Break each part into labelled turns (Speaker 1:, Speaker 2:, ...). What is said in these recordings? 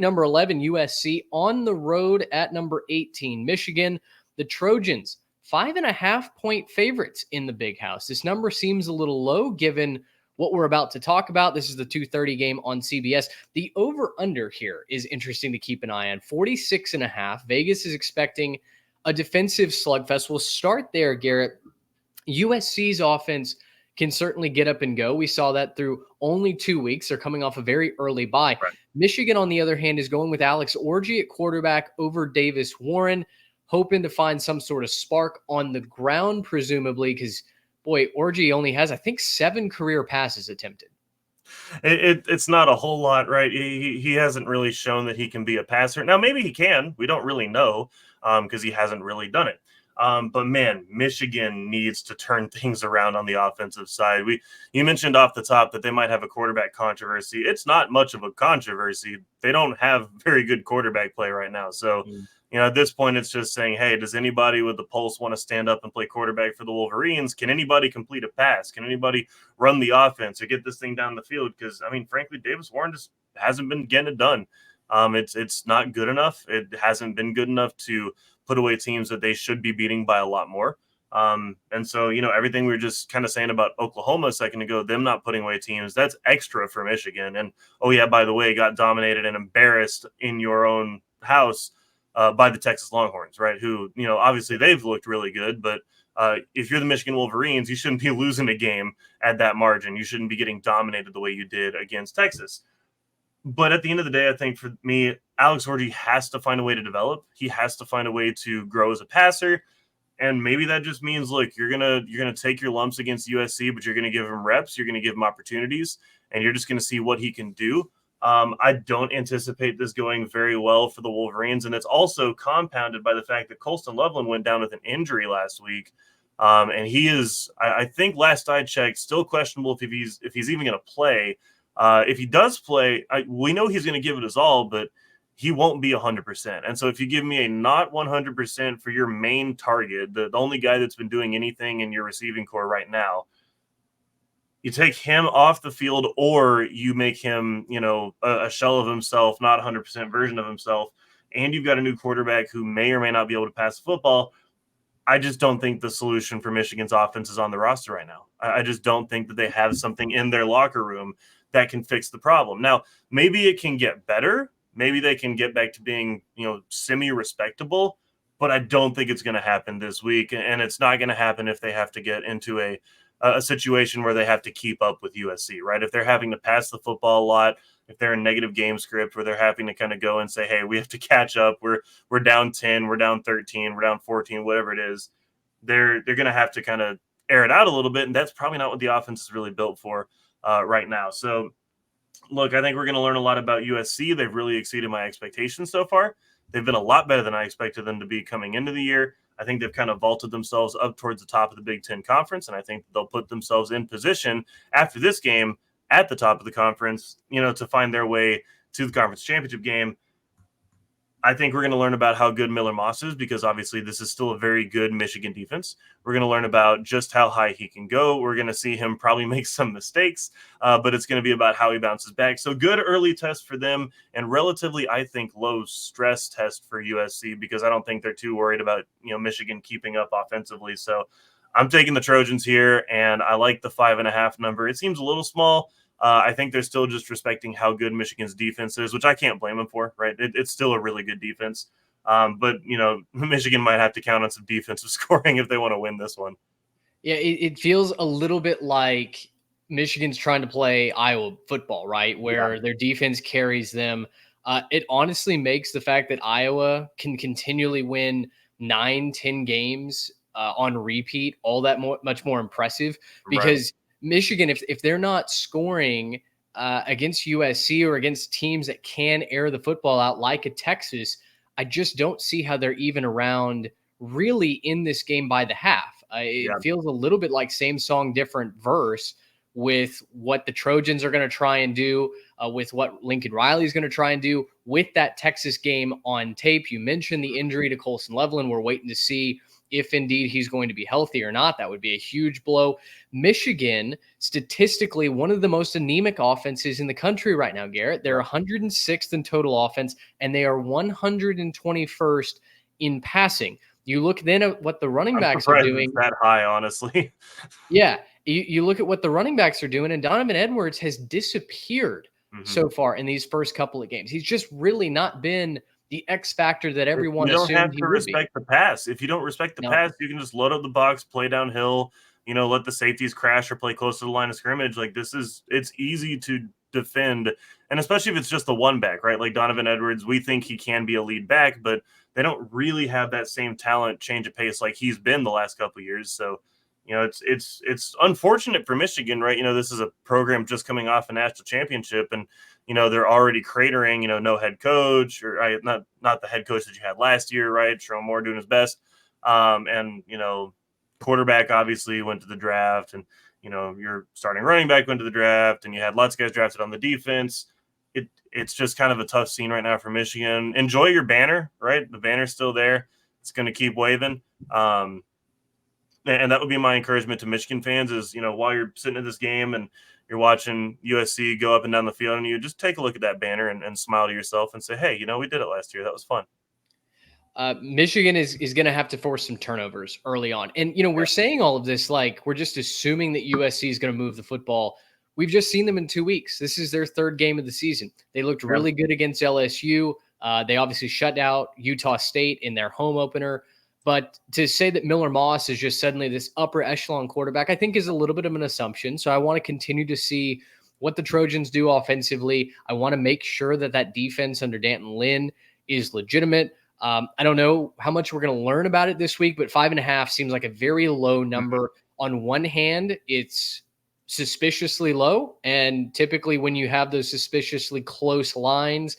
Speaker 1: number 11, USC on the road at number 18, Michigan. The Trojans, 5.5-point favorites in the Big House. This number seems a little low given what we're about to talk about. This is the 2:30 game on CBS. The over-under here is interesting to keep an eye on. 46.5. Vegas is expecting a defensive slugfest. We'll start there, Garrett. USC's offense can certainly get up and go. We saw that through only 2 weeks. They're coming off a very early bye.
Speaker 2: Right.
Speaker 1: Michigan, on the other hand, is going with Alex Orji at quarterback over Davis Warren, hoping to find some sort of spark on the ground, presumably, because, boy, Orji only has, I think, 7 career passes attempted.
Speaker 2: It's not a whole lot, right? He hasn't really shown that he can be a passer. Now, maybe he can. We don't really know because he hasn't really done it. But man, Michigan needs to turn things around on the offensive side. You mentioned off the top that they might have a quarterback controversy. It's not much of a controversy. They don't have very good quarterback play right now. So, at this point, it's just saying, hey, does anybody with the pulse want to stand up and play quarterback for the Wolverines? Can anybody complete a pass? Can anybody run the offense or get this thing down the field? Because, frankly, Davis Warren just hasn't been getting it done. It's not good enough. It hasn't been good enough to put away teams that they should be beating by a lot more. And so, everything we were just kind of saying about Oklahoma a second ago, them not putting away teams, that's extra for Michigan. And, oh, yeah, by the way, got dominated and embarrassed in your own house by the Texas Longhorns, right? Who, obviously they've looked really good, but if you're the Michigan Wolverines, you shouldn't be losing a game at that margin. You shouldn't be getting dominated the way you did against Texas. But at the end of the day, I think for me, Alex Orji has to find a way to develop. He has to find a way to grow as a passer. And maybe that just means, look, you're gonna take your lumps against USC, but you're gonna give him reps, you're gonna give him opportunities, and you're just gonna see what he can do. I don't anticipate this going very well for the Wolverines, and it's also compounded by the fact that Colston Loveland went down with an injury last week, and he is, I think, last I checked, still questionable if he's even going to play. If he does play, we know he's going to give it his all, but he won't be 100%. And so if you give me a not 100% for your main target, the only guy that's been doing anything in your receiving core right now, you take him off the field, or you make him, a shell of himself, not 100% version of himself, and you've got a new quarterback who may or may not be able to pass the football. I just don't think the solution for Michigan's offense is on the roster right now. I just don't think that they have something in their locker room that can fix the problem. Now, maybe it can get better. Maybe they can get back to being, semi-respectable, but I don't think it's going to happen this week, and it's not going to happen if they have to get into a situation where they have to keep up with USC, right? If they're having to pass the football a lot, if they're in negative game script where they're having to kind of go and say, hey, we have to catch up. We're down 10, we're down 13, we're down 14, whatever it is. They're going to have to kind of air it out a little bit, and that's probably not what the offense is really built for right now. So, look, I think we're going to learn a lot about USC. They've really exceeded my expectations so far. They've been a lot better than I expected them to be coming into the year. I think they've kind of vaulted themselves up towards the top of the Big Ten Conference, and I think they'll put themselves in position after this game at the top of the conference, to find their way to the conference championship game. I think we're going to learn about how good Miller Moss is, because obviously this is still a very good Michigan defense. We're going to learn about just how high he can go. We're going to see him probably make some mistakes, but it's going to be about how he bounces back. So good early test for them, and relatively, I think, low stress test for USC, because I don't think they're too worried about, Michigan keeping up offensively. So I'm taking the Trojans here, and I like the 5.5 number. It seems a little small. I think they're still just respecting how good Michigan's defense is, which I can't blame them for, right? It's still a really good defense. But, Michigan might have to count on some defensive scoring if they want to win this one.
Speaker 1: Yeah, it feels a little bit like Michigan's trying to play Iowa football, right? Where their defense carries them. It honestly makes the fact that Iowa can continually win 9-10 games on repeat all that much more impressive, because Michigan, if they're not scoring against USC or against teams that can air the football out like a Texas, I just don't see how they're even around really in this game by the half. It feels a little bit like same song, different verse with what the Trojans are going to try and do, with what Lincoln Riley is going to try and do with that Texas game on tape. You mentioned the injury to Colston Loveland. We're waiting to see if indeed he's going to be healthy or not. That would be a huge blow. Michigan, statistically, one of the most anemic offenses in the country right now, Garrett. They're 106th in total offense, and they are 121st in passing. You look then at what the running backs are doing.
Speaker 2: It's that high, honestly.
Speaker 1: Yeah. You look at what the running backs are doing, and Donovan Edwards has disappeared so far in these first couple of games. He's just really not been the X factor that everyone assumed he would be. You don't have to
Speaker 2: respect the pass. If you don't respect the pass, you can just load up the box, play downhill, let the safeties crash or play close to the line of scrimmage. Like it's easy to defend, and especially if it's just the one back, right? Like Donovan Edwards, we think he can be a lead back, but they don't really have that same talent change of pace like he's been the last couple of years. So, it's unfortunate for Michigan, right? This is a program just coming off a national championship, and they're already cratering. No head coach, or not the head coach that you had last year, right? Sherrone Moore doing his best, and quarterback obviously went to the draft, and your starting running back went to the draft, and you had lots of guys drafted on the defense. It's just kind of a tough scene right now for Michigan. Enjoy your banner, right? The banner's still there. It's going to keep waving. And that would be my encouragement to Michigan fans is, while you're sitting at this game and you're watching USC go up and down the field, and you just take a look at that banner and smile to yourself and say, hey, we did it last year. That was fun.
Speaker 1: Michigan is going to have to force some turnovers early on. And, we're saying all of this like we're just assuming that USC is going to move the football. We've just seen them in 2 weeks. This is their third game of the season. They looked really good against LSU. They obviously shut out Utah State in their home opener. But to say that Miller Moss is just suddenly this upper echelon quarterback, I think is a little bit of an assumption. So I want to continue to see what the Trojans do offensively. I want to make sure that defense under D'Anton Lynn is legitimate. I don't know how much we're going to learn about it this week, but 5.5 seems like a very low number. On one hand, it's suspiciously low. And typically when you have those suspiciously close lines,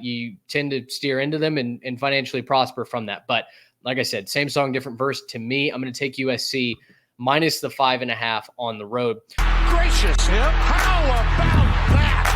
Speaker 1: you tend to steer into them and financially prosper from that. But like I said, same song, different verse. To me, I'm going to take USC minus the 5.5 on the road.
Speaker 3: Gracious, how about that?